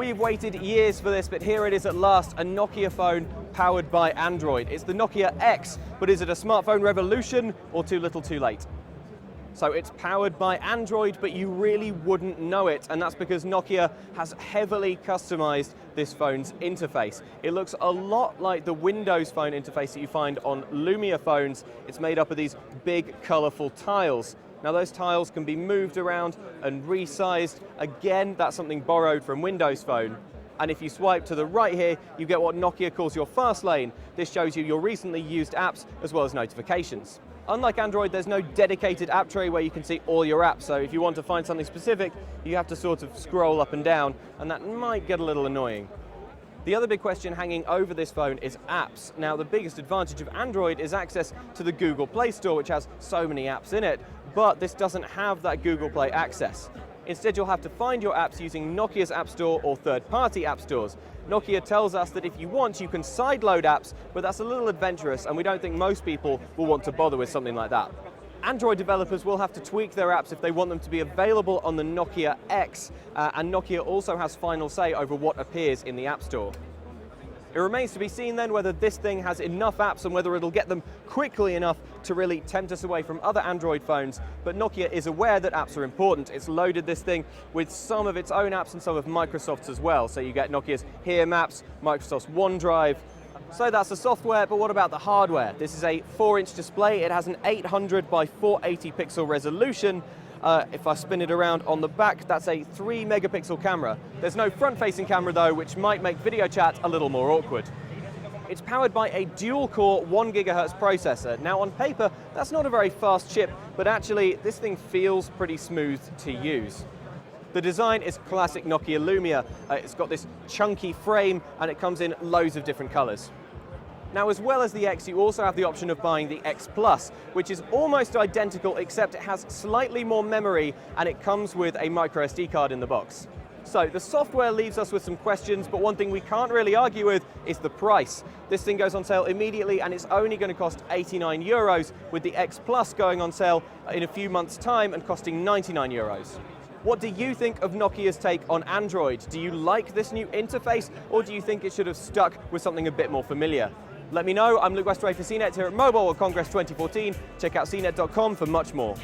We've waited years for this, but here it is at last, a Nokia phone powered by Android. It's the Nokia X, but is it a smartphone revolution or too little too late? So it's powered by Android, but you really wouldn't know it, and that's because Nokia has heavily customized this phone's interface. It looks a lot like the Windows Phone interface that you find on Lumia phones. It's made up of these big, colorful tiles. Now those tiles can be moved around and resized. Again, that's something borrowed from Windows Phone. And if you swipe to the right here, you get what Nokia calls your fast lane. This shows you your recently used apps as well as notifications. Unlike Android, there's no dedicated app tray where you can see all your apps, so if you want to find something specific, you have to sort of scroll up and down, and that might get a little annoying. The other big question hanging over this phone is apps. Now, the biggest advantage of Android is access to the Google Play Store, which has so many apps in it, but this doesn't have that Google Play access. Instead, you'll have to find your apps using Nokia's App Store or third-party app stores. Nokia tells us that if you want, you can sideload apps, but that's a little adventurous, and we don't think most people will want to bother with something like that. Android developers will have to tweak their apps if they want them to be available on the Nokia X, and Nokia also has final say over what appears in the App Store. It remains to be seen then whether this thing has enough apps and whether it'll get them quickly enough to really tempt us away from other Android phones, but Nokia is aware that apps are important. It's loaded this thing with some of its own apps and some of Microsoft's as well. So you get Nokia's Here Maps, Microsoft's OneDrive. So that's the software, but what about the hardware? This is a 4-inch display. It has an 800 by 480 pixel resolution. If I spin it around on the back, that's a 3 megapixel camera. There's no front-facing camera though, which might make video chat a little more awkward. It's powered by a dual-core 1 gigahertz processor. Now on paper, that's not a very fast chip, but actually this thing feels pretty smooth to use. The design is classic Nokia Lumia. It's got this chunky frame and it comes in loads of different colors. Now, as well as the X, you also have the option of buying the X Plus, which is almost identical, except it has slightly more memory and it comes with a micro SD card in the box. So the software leaves us with some questions, but one thing we can't really argue with is the price. This thing goes on sale immediately and it's only going to cost 89 euros, with the X Plus going on sale in a few months' time and costing 99 euros. What do you think of Nokia's take on Android? Do you like this new interface, or do you think it should have stuck with something a bit more familiar? Let me know. I'm Luke Westray for CNET here at Mobile World Congress 2014. Check out cnet.com for much more.